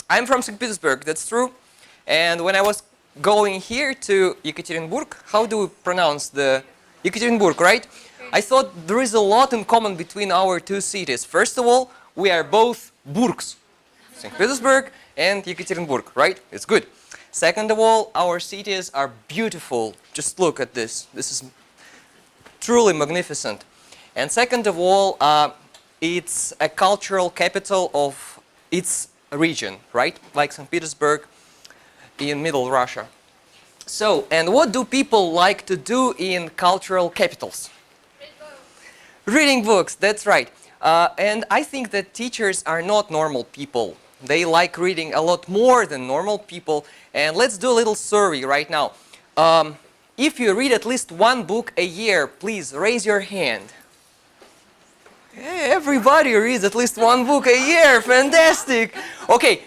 I'm from St. Petersburg, that's true. And when I was going here to Yekaterinburg, how do we pronounce the Yekaterinburg, right? I thought there is a lot in common between our two cities. First of all, we are both burgs, St. Petersburg and Yekaterinburg, right? It's good. Second of all, our cities are beautiful. Just look at this. This is truly magnificent. And second of all, it's a cultural capital of its region, right? Like St. Petersburg in Middle Russia. So, and what do people like to do in cultural capitals? Reading books, that's right. And I think that teachers are not normal people. They like reading a lot more than normal people. And let's do a little survey right now. If you read at least one book a year, please raise your hand. Hey, everybody reads at least one book a year. Fantastic. Okay,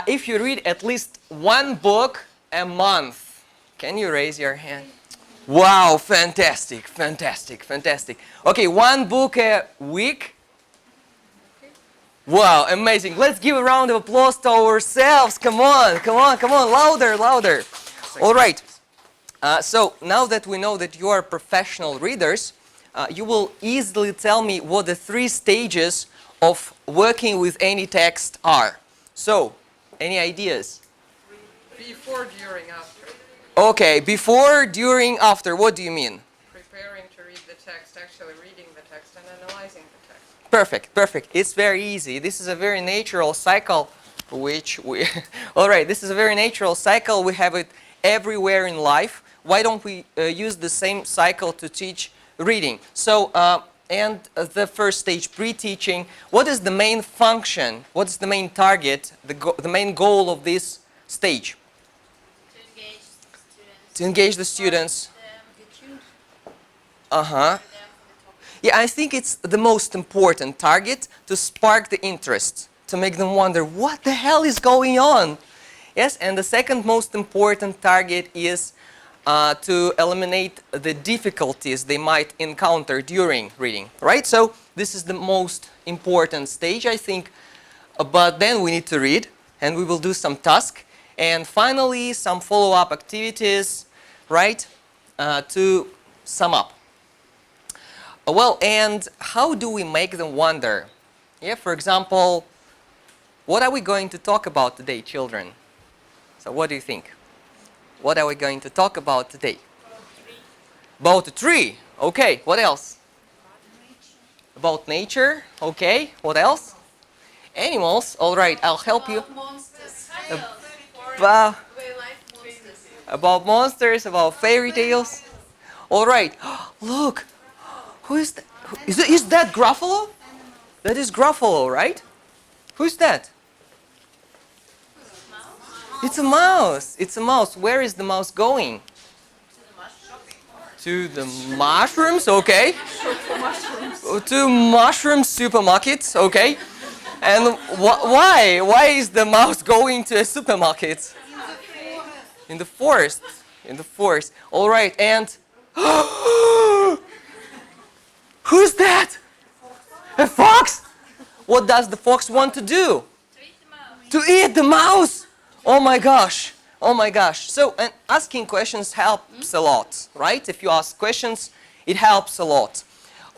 if you read at least one book a month, can you raise your hand? Wow, fantastic, fantastic, fantastic. Okay, one book a week. Wow, amazing. Let's give a round of applause to ourselves. Come on, come on, come on. Louder, louder. All right. So now that we know that you are professional readers, you will easily tell me what the 3 stages of working with any text are. So, any ideas? Before, during, after. Okay, before, during, after. What do you mean? Preparing to read the text, actually reading the text and analyzing the text. Perfect, perfect. It's very easy. This is a very natural cycle which we... Alright, this is a very natural cycle. We have it everywhere in life. Why don't we use the same cycle to teach reading? So, and the first stage, pre-teaching, what is the main function? What's the main target, the main goal of this stage? To engage the students. Uh-huh. Yeah, I think it's the most important target, to spark the interest, to make them wonder, what the hell is going on? Yes, and the second most important target is to eliminate the difficulties they might encounter during reading, right? So this is the most important stage, I think. But then we need to read, and we will do some task, and finally some follow-up activities, right? To sum up. Well, and how do we make them wonder? Yeah, for example, what are we going to talk about today, children? So what do you think? What are we going to talk about today? About a tree. Okay, what else? About nature. Okay, what else? Animals. All right, I'll help you. About monsters, about fairy tales. All right, look. Who is that? Is that Gruffalo? That is Gruffalo, right? Who's that? It's a mouse. It's a mouse. Where is the mouse going? To the mushrooms, okay. To mushroom supermarkets, okay. And why? Why is the mouse going to a supermarket? In the forest. In the forest. All right, and... Who's that? A fox? What does the fox want to do? To eat the mouse. Oh my gosh. Oh my gosh. So, and asking questions helps a lot, right? If you ask questions, it helps a lot.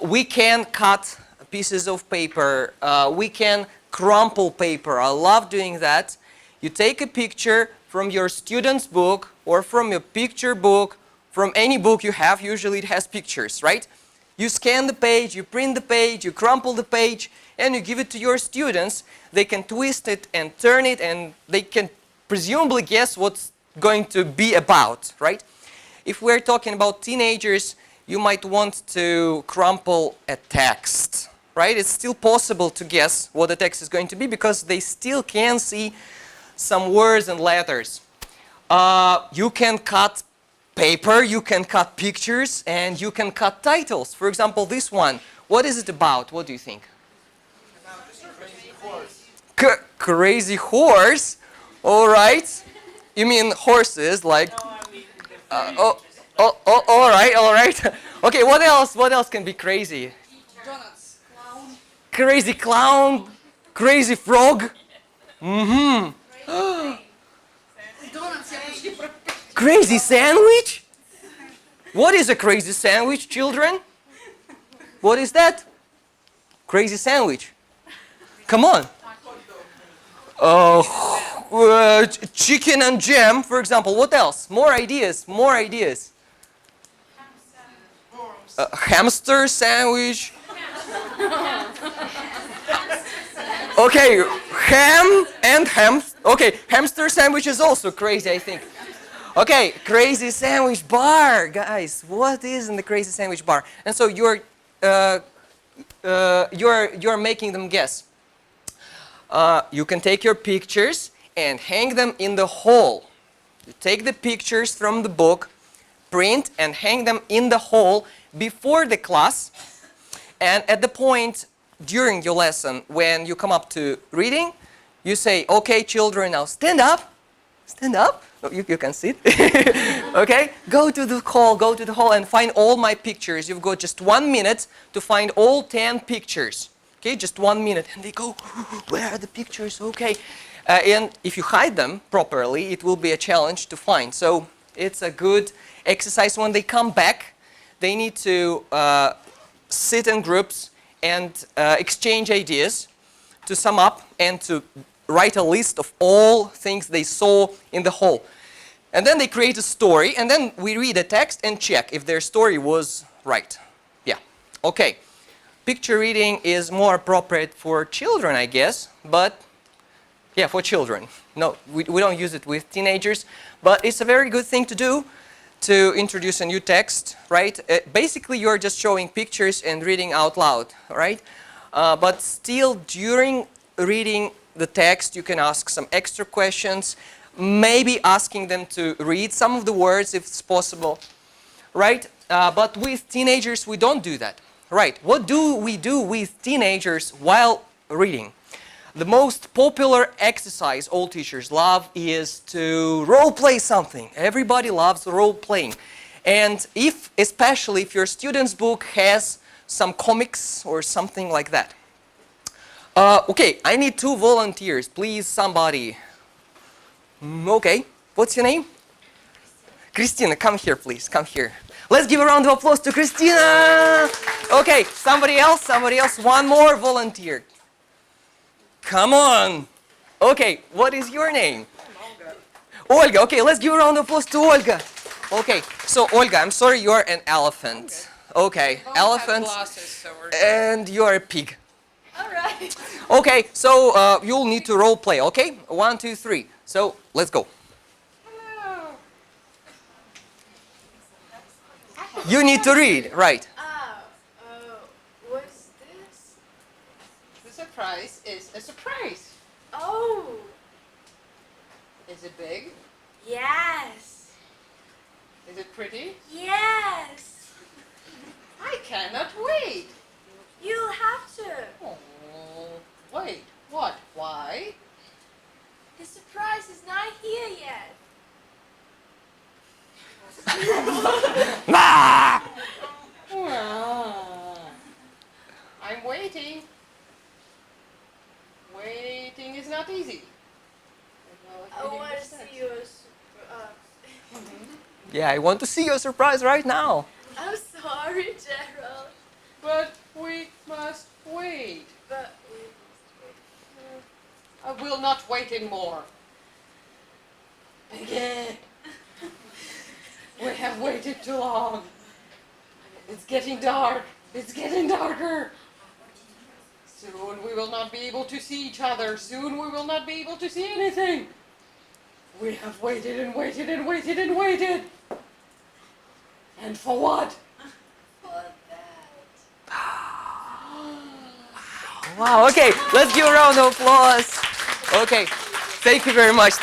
We can cut pieces of paper. We can crumple paper. I love doing that. You take a picture from your student's book or from your picture book, from any book you have. Usually it has pictures, right? You scan the page, you print the page, you crumple the page, and you give it to your students. They can twist it and turn it, and they can presumably guess what's going to be about, right? If we're talking about teenagers, you might want to crumple a text, right? It's still possible to guess what the text is going to be because they still can see some words and letters. You can cut paper, you can cut pictures, and you can cut titles. For example, this one, what is it about? What do you think? About a crazy horse. Crazy horse? All right. You mean horses, like... No, I mean all right, all right. Okay, what else? What else can be crazy? donuts. Clown. Crazy clown, crazy frog. Mm-hmm. Crazy sandwich? What is a crazy sandwich, children? What is that? Crazy sandwich. Come on. Chicken and jam, for example. What else? More ideas, more ideas. Hamster sandwich. Okay, ham and ham. Okay, hamster sandwich is also crazy, I think. Okay, crazy sandwich bar, guys. What is in the crazy sandwich bar? And so you're making them guess. You can take your pictures and hang them in the hall. You take the pictures from the book, print and hang them in the hall before the class. And at the point during your lesson when you come up to reading, you say, okay, children, now stand up. Stand up. Oh, you can sit. Okay? Go to the hall and find all my pictures. You've got just 1 minute to find all 10 pictures. Okay, just 1 minute. And they go, where are the pictures? Okay. And if you hide them properly, it will be a challenge to find. So it's a good exercise. When they come back, they need to sit in groups and exchange ideas to sum up and to write a list of all things they saw in the hall. And then they create a story, and then we read a text and check if their story was right. Yeah. Okay. Picture reading is more appropriate for children, I guess, but yeah, for children. No, we don't use it with teenagers, but it's a very good thing to do to introduce a new text, right? Basically, you're just showing pictures and reading out loud, right? But still, during reading the text, you can ask some extra questions, maybe asking them to read some of the words if it's possible, right? But with teenagers, we don't do that, right? What do we do with teenagers while reading? The most popular exercise all teachers love is to role play something. Everybody loves role playing. And especially if your student's book has some comics or something like that. Okay, I need 2 volunteers. Please, somebody. Okay, what's your name? Christina, come here, please. Come here. Let's give a round of applause to Christina. Okay, somebody else. 1 more volunteer. Come on. Okay, what is your name? Olga. Okay, let's give a round of applause to Olga. Okay, so Olga, I'm sorry you're an elephant. Okay, elephant. And you're a pig. All right. Okay, so you'll need to role play, okay? 1, 2, 3. So let's go. Hello. You need to read, right? What's this? The surprise is a surprise. Oh, Is it big? yes. Is it pretty? Yes. I cannot wait. You'll have to. Oh, wait. What? Why? The surprise is not here yet. Ah! I'm waiting. Waiting is not easy. I want to see yours. Yeah, I want to see your surprise right now. I'm sorry, Gerald. But we must wait. But I will not wait anymore. Again. We have waited too long. It's getting dark. It's getting darker. Soon we will not be able to see each other. Soon we will not be able to see anything. We have waited and waited and waited and waited. And for what? for that. Wow, okay, let's give a round of applause. Okay, thank you very much,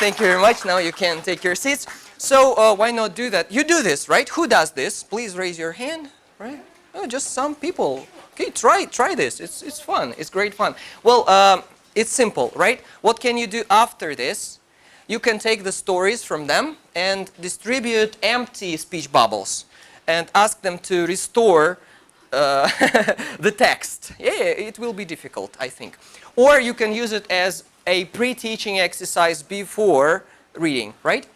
Now you can take your seats. So why not do that? You do this, right? Who does this? Please raise your hand, right? Oh, just some people. Okay, try this. It's fun. It's great fun. Well, it's simple, right? What can you do after this? You can take the stories from them and distribute empty speech bubbles and ask them to restore the text. Yeah, it will be difficult, I think. Or you can use it as a pre-teaching exercise before reading, right?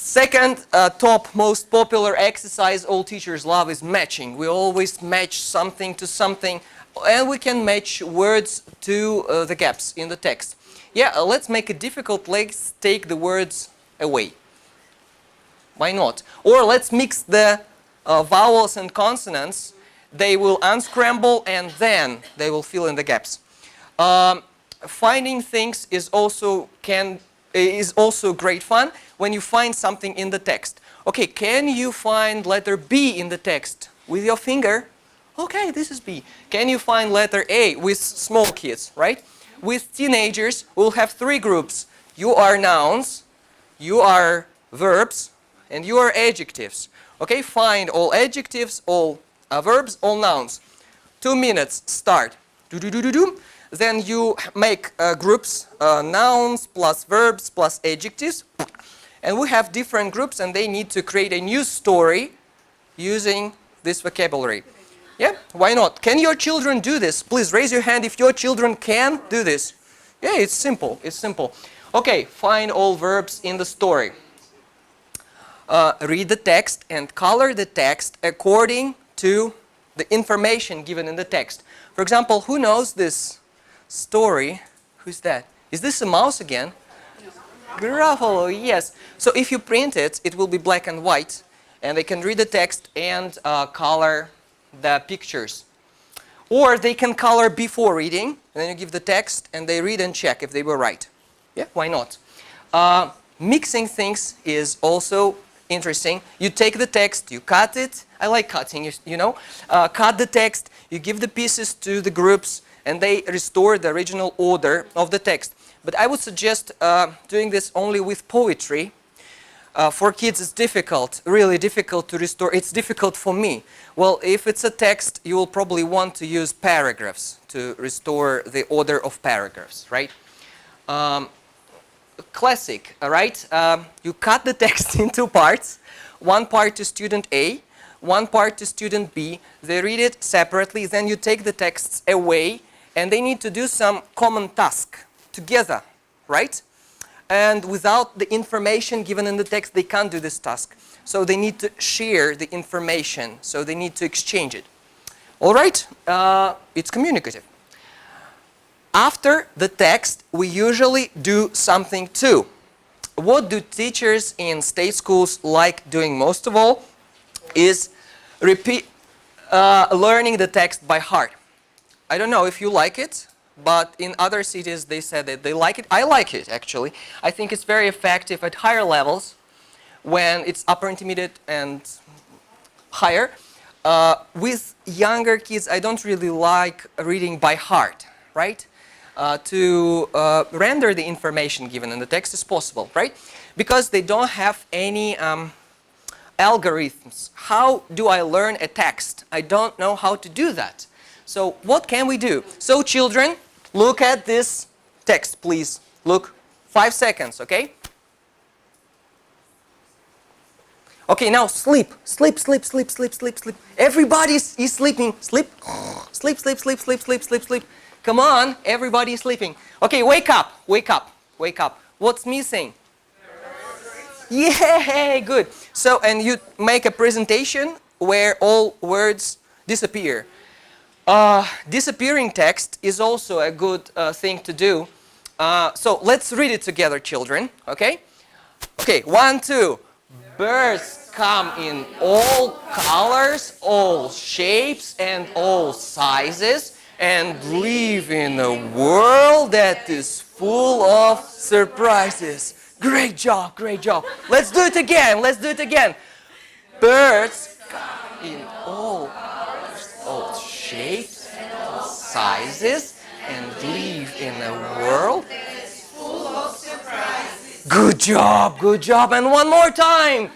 Second top most popular exercise all teachers love is matching. We always match something to something, and we can match words to the gaps in the text. Yeah, let's make it difficult. Let's take the words away. Why not? Or let's mix the vowels and consonants. They will unscramble and then they will fill in the gaps. Finding things is also great fun when you find something in the text. Okay, can you find letter B in the text with your finger? Okay, this is B. Can you find letter A with small kids, right? With teenagers, we'll have three groups. You are nouns, you are verbs, and you are adjectives. Okay, find all adjectives, all verbs, all nouns. 2 minutes, start. Do-do-do-do-do. Then you make groups, nouns plus verbs plus adjectives. And we have different groups and they need to create a new story using this vocabulary. Yeah, why not? Can your children do this? Please raise your hand if your children can do this. Yeah, it's simple, it's simple. Okay, find all verbs in the story. Read the text and color the text according to the information given in the text. For example, who knows this story? Who's that? Is this a mouse again? Gruffalo, yes. So if you print it, it will be black and white, and they can read the text and color the pictures. Or they can color before reading, and then you give the text, and they read and check if they were right. Yeah, why not? Mixing things is also interesting. You take the text, you cut it. I like cutting, you know. Cut the text, you give the pieces to the groups, and they restore the original order of the text. But I would suggest doing this only with poetry. For kids it's difficult, really difficult to restore. It's difficult for me. Well, if it's a text, you will probably want to use paragraphs to restore the order of paragraphs, right? Classic, right? You cut the text in two parts. One part to student A, one part to student B. They read it separately. Then you take the texts away and they need to do some common task together, right? And without the information given in the text, they can't do this task. So they need to share the information. So they need to exchange it. All right? It's communicative. After the text, we usually do something too. What do teachers in state schools like doing most of all is learning the text by heart. I don't know if you like it, but in other cities they said that they like it. I like it, actually. I think it's very effective at higher levels when it's upper intermediate and higher. With younger kids, I don't really like reading by heart, right? To render the information given in the text is possible, right? Because they don't have any algorithms. How do I learn a text? I don't know how to do that. So what can we do? So children, look at this text, please. Look, 5 seconds, okay? Okay, now sleep. Sleep, sleep, sleep, sleep, sleep, sleep. Everybody is sleeping. Sleep. Sleep, sleep, sleep, sleep, sleep, sleep, sleep. Come on, everybody is sleeping. Okay, wake up, wake up, wake up. What's missing? Yay, good. So, and you make a presentation where all words disappear. Disappearing text is also a good thing to do. So let's read it together, children, okay? Okay, 1, 2. Birds come in all colors, all shapes, and all sizes, and live in a world that is full of surprises. Great job, great job. Let's do it again, let's do it again. Birds come in all colors, all shapes, and all sizes, and live in a world that is full of surprises. Good job, good job. And one more time.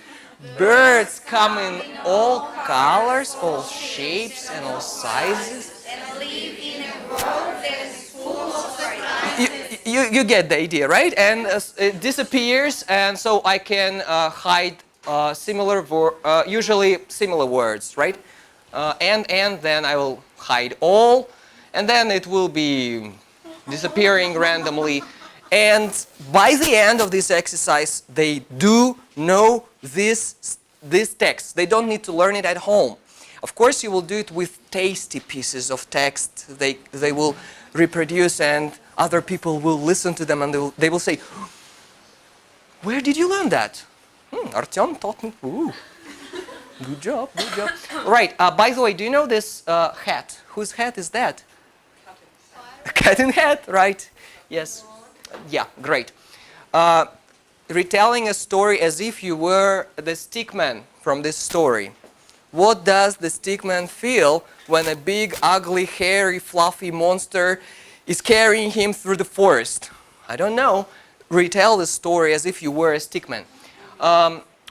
Birds come in all colors, all shapes, and all sizes, and live in a world that is full of surprises. You get the idea, right? And it disappears, and so I can hide usually similar words, right? And then I will hide all, and then it will be disappearing randomly. And by the end of this exercise, they do know this text. They don't need to learn it at home. Of course, you will do it with tasty pieces of text. They will reproduce, and other people will listen to them, and they will say, "Where did you learn that?" Artyom taught me. Ooh. Good job, good job. Right, by the way, do you know this hat? Whose hat is that? A cat in hat, right? Yes. Yeah, great. Retelling a story as if you were the stickman from this story. What does the stickman feel when a big, ugly, hairy, fluffy monster is carrying him through the forest? I don't know. Retell the story as if you were a stickman.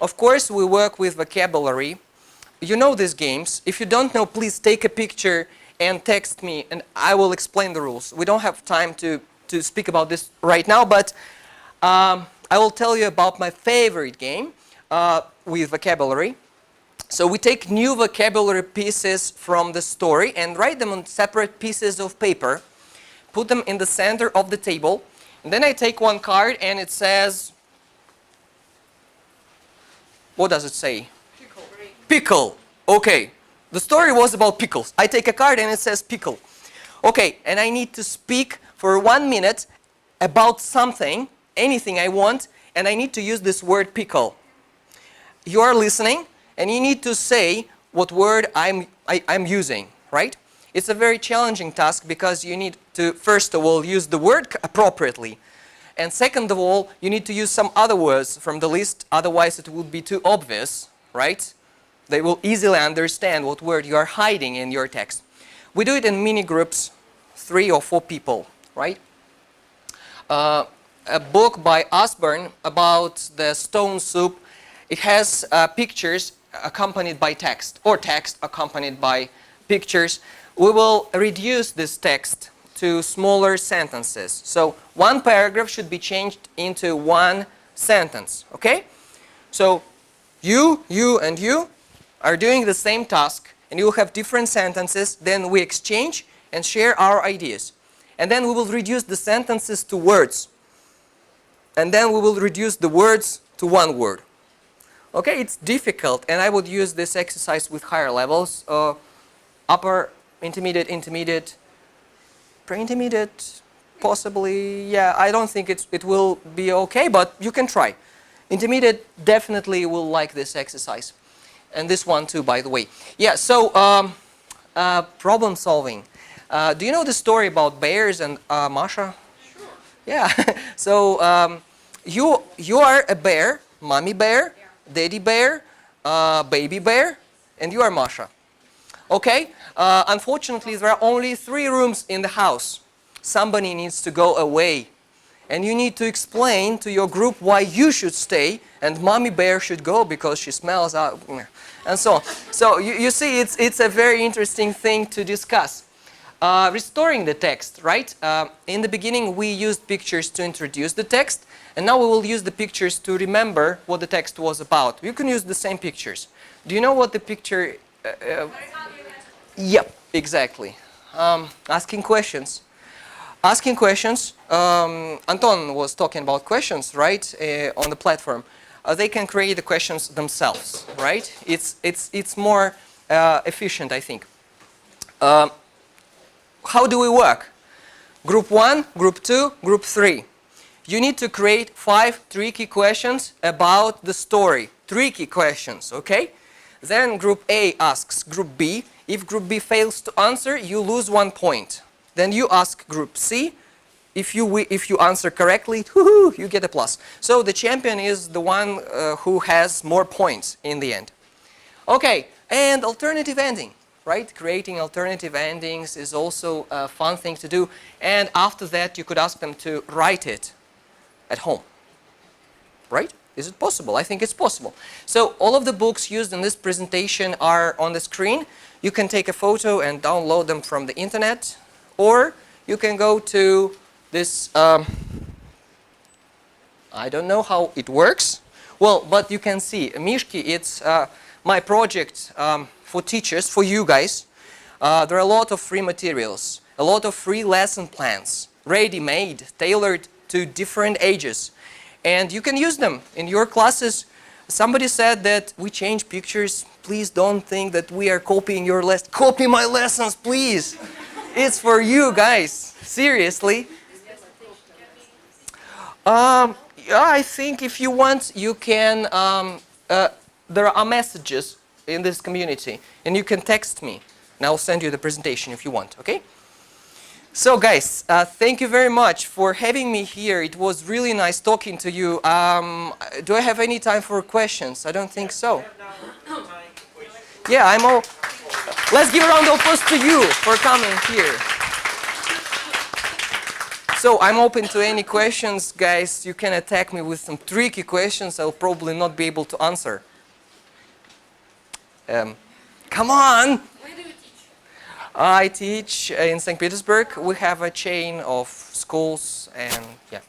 Of course, we work with vocabulary. You know these games. If you don't know, please take a picture and text me, and I will explain the rules. We don't have time to speak about this right now, but I will tell you about my favorite game with vocabulary. So we take new vocabulary pieces from the story and write them on separate pieces of paper, put them in the center of the table, and then I take one card and it says, what does it say? Pickle. Pickle. Okay. The story was about pickles. I take a card and it says pickle. Okay, and I need to speak for 1 minute about something, anything I want, and I need to use this word pickle. You are listening, and you need to say what word I'm using, right? It's a very challenging task because you need to, first of all, use the word appropriately. And second of all, you need to use some other words from the list, otherwise it would be too obvious, right? They will easily understand what word you are hiding in your text. We do it in mini groups, 3 or 4 people, right? A book by Osborne about the stone soup, it has pictures accompanied by text, or text accompanied by pictures. We will reduce this text to smaller sentences. So one paragraph should be changed into one sentence, okay? So you, and you are doing the same task, and you will have different sentences, then we exchange and share our ideas. And then we will reduce the sentences to words. And then we will reduce the words to one word. Okay, it's difficult, and I would use this exercise with higher levels, upper, intermediate, pre-intermediate, possibly. Yeah, I don't think it will be okay, but you can try. Intermediate definitely will like this exercise. And this one too, by the way. Yeah, so problem solving. Do you know the story about bears and Masha? Sure. Yeah, so you are a bear, mommy bear, daddy bear, baby bear, and you are Masha. Okay, unfortunately there are only 3 rooms in the house. Somebody needs to go away. And you need to explain to your group why you should stay and mommy bear should go because she smells out, and so on. So you see, it's a very interesting thing to discuss. Restoring the text, right? In the beginning we used pictures to introduce the text, and now we will use the pictures to remember what the text was about. You can use the same pictures. Do you know what the picture... Yep, exactly. Asking questions. Asking questions. Anton was talking about questions, right, on the platform. They can create the questions themselves, right? It's more efficient, I think. How do we work? Group 1, Group 2, Group 3. You need to create 5 tricky questions about the story. Tricky questions, okay? Then Group A asks Group B. If Group B fails to answer, you lose 1 point. Then you ask Group C. If you answer correctly, woohoo, you get a plus. So the champion is the one who has more points in the end. Okay, and alternative ending. Right? Creating alternative endings is also a fun thing to do. And after that, you could ask them to write it at home. Right? Is it possible? I think it's possible. So all of the books used in this presentation are on the screen. You can take a photo and download them from the internet. Or you can go to this, I don't know how it works. Well, but you can see, Mishki, it's my project for teachers, for you guys. There are a lot of free materials, a lot of free lesson plans, ready-made, tailored to different ages. And you can use them in your classes. Somebody said that we change pictures. Please don't think that we are copying your lessons. Copy my lessons, please. It's for you guys. Seriously. Yeah, I think if you want, you can. There are messages in this community, and you can text me, and I'll send you the presentation if you want. Okay? So, guys, thank you very much for having me here. It was really nice talking to you. Do I have any time for questions? I don't think so. Yeah, I'm all. Let's give a round of applause to you for coming here. So I'm open to any questions, guys. You can attack me with some tricky questions I'll probably not be able to answer. Come on! Where do you teach? I teach in St. Petersburg. We have a chain of schools, and yeah,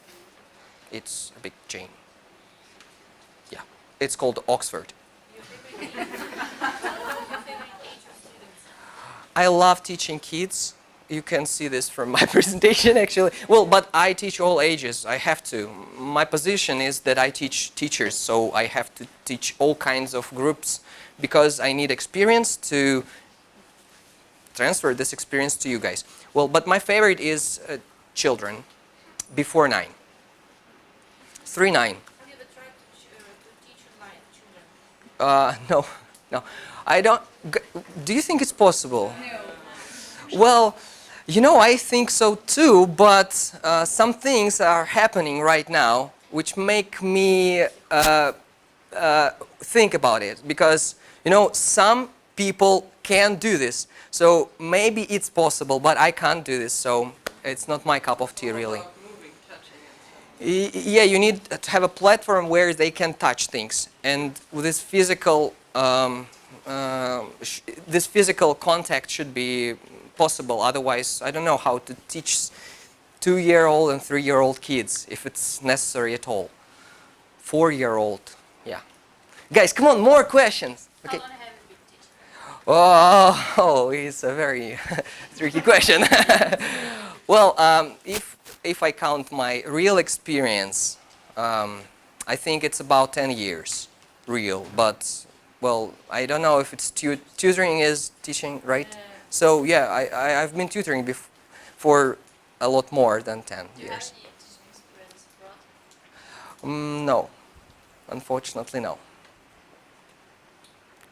it's a big chain. Yeah, it's called Oxford. I love teaching kids. You can see this from my presentation, actually. Well, but I teach all ages. I have to. My position is that I teach teachers, so I have to teach all kinds of groups because I need experience to transfer this experience to you guys. Well, but my favorite is children before 9. 3-9. Have you ever tried to teach online children? No. I don't. Do you think it's possible? No. Well, you know, I think so too, but some things are happening right now which make me think about it. Because, you know, some people can do this. So maybe it's possible, but I can't do this. So it's not my cup of tea, really. Yeah, you need to have a platform where they can touch things. And with this physical contact should be possible. Otherwise, I don't know how to teach 2-year-old and 3-year-old kids if it's necessary at all. 4-year-old, yeah. Guys, come on, more questions. Okay. How long have you been teaching? Oh, it's a very tricky question. Well, if I count my real experience, I think it's about 10 years, real. But well, I don't know if it's tutoring is teaching, right? So yeah, I've been tutoring for a lot more than 10 years. Do you have any teaching experience abroad? No, unfortunately no.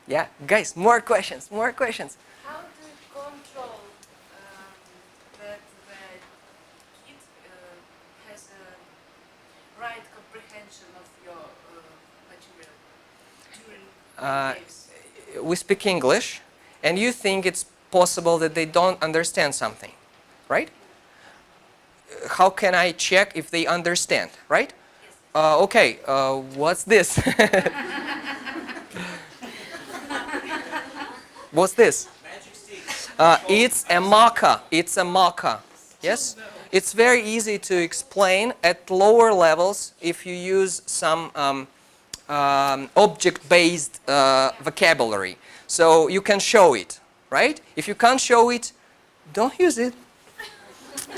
Yeah, guys, more questions, more questions. How do you control that the kid has a right comprehension of your material during games? We speak English, and you think it's possible that they don't understand something, right? How can I check if they understand, right? Okay, what's this? What's this? It's a marker. It's a marker. Yes? It's very easy to explain at lower levels if you use some object-based vocabulary. So you can show it, right? If you can't show it, don't use it.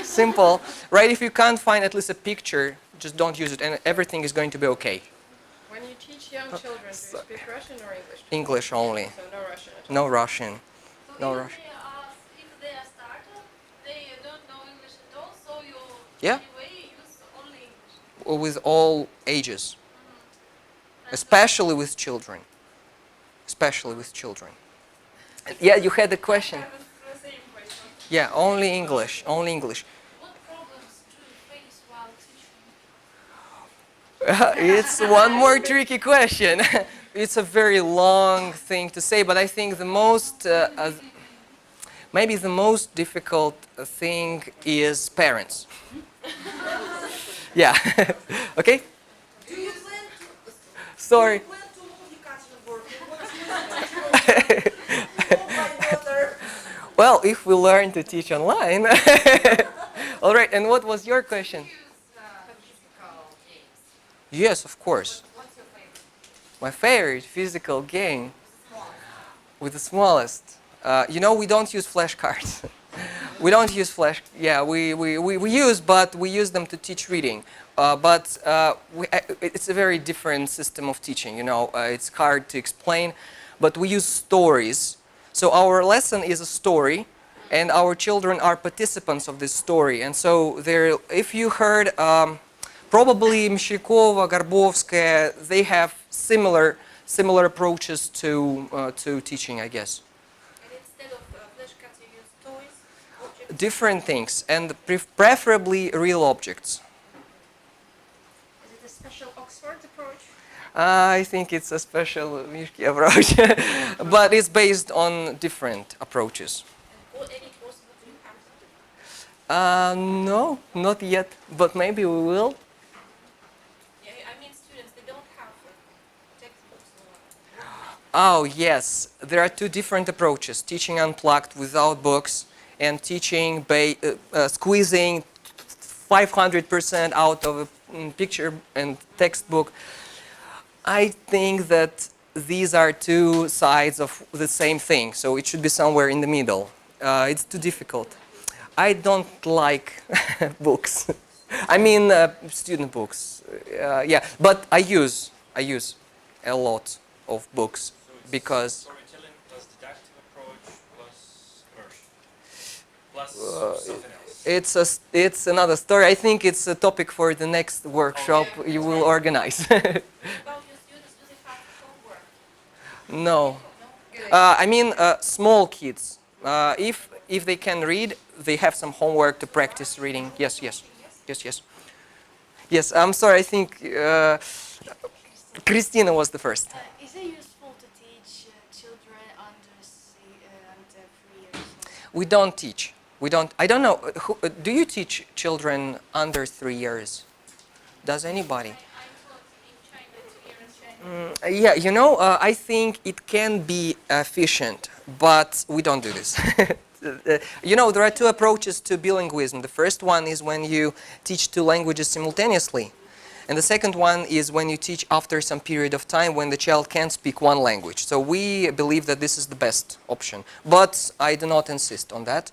Simple, right? If you can't find at least a picture, just don't use it, and everything is going to be okay. When you teach young children, do you speak Russian or English? English only. So no Russian at all. No Russian. So No if Russian. if they are starter, they don't know English at all, so you Yeah. anyway use only English. With all ages. Especially with children. Especially with children. Yeah, you had a question. I have the same question. Yeah, only English. Only English. What problems do you face while teaching? It's one more tricky question. It's a very long thing to say, but I think the most, maybe the most difficult thing is parents. Yeah. Okay? Do you plan to? Sorry. Do you plan to move Yekaterinburg? What's your my daughter? Well, if we learn to teach online. All right, and what was your question? Physical games. Yes, of course. What's your favorite? My favorite physical game with the smallest. You know, we don't use flashcards. We don't use Flash. Yeah, we use, but we use them to teach reading. It's a very different system of teaching. You know, it's hard to explain, but we use stories. So our lesson is a story, and our children are participants of this story. And so if you heard, probably Mshikova, Garbovskaya, they have similar approaches to teaching, I guess. And instead of flashcards, you use toys, objects. Different things, and preferably real objects. Is it a special Oxford approach? I think it's a special Mishki approach, but it's based on different approaches. And any course would you have? No, not yet, but maybe we will. Yeah, I mean students, they don't have textbooks or Oh, yes, there are two different approaches: teaching unplugged without books, and teaching squeezing 500% out of a picture and textbook. I think that these are two sides of the same thing, so it should be somewhere in the middle. It's too difficult. I don't like books. I mean student books. Yeah, but I use a lot of books because Storytelling plus didactic approach plus immersion plus something else. it's another story. I think it's a topic for the next workshop you will organize. about your students, do they have homework? No. I mean small kids. If they can read, they have some homework to practice reading. Yes. Yes, I'm sorry, I think Christina was the first. Is it useful to teach children under 3 years? We don't teach. I don't know. Do you teach children under 3 years? Does anybody? I taught in China 2 years Chinese. Yeah, you know, I think it can be efficient, but we don't do this. You know, there are two approaches to bilingualism. The first one is when you teach two languages simultaneously. And the second one is when you teach after some period of time when the child can speak one language. So we believe that this is the best option. But I do not insist on that.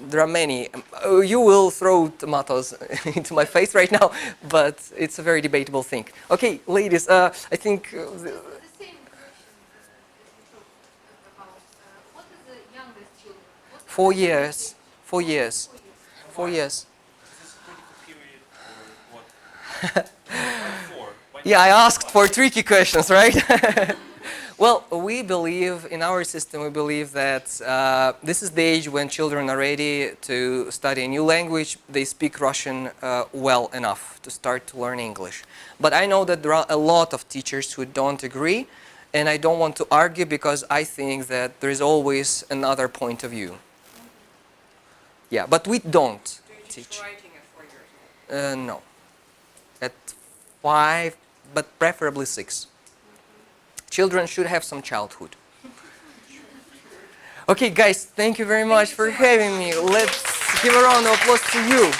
There are many. You will throw tomatoes into my face right now, but it's a very debatable thing. Okay, ladies, I think... The same question as we talked about. What is the youngest children? What is 4 the years. 4 years. 4 years. Is this a critical period or what? Why 4? Why Yeah, I not asked 5? for tricky questions, right? Well, we believe, in our system, we believe that this is the age when children are ready to study a new language. They speak Russian well enough to start to learn English. But I know that there are a lot of teachers who don't agree, and I don't want to argue because I think that there is always another point of view. Yeah, but we don't Do you teach teach. writing at 4 years old? No. At 5, but preferably 6. Children should have some childhood. Okay, guys, thank you very much for having me. Let's give a round of applause to you.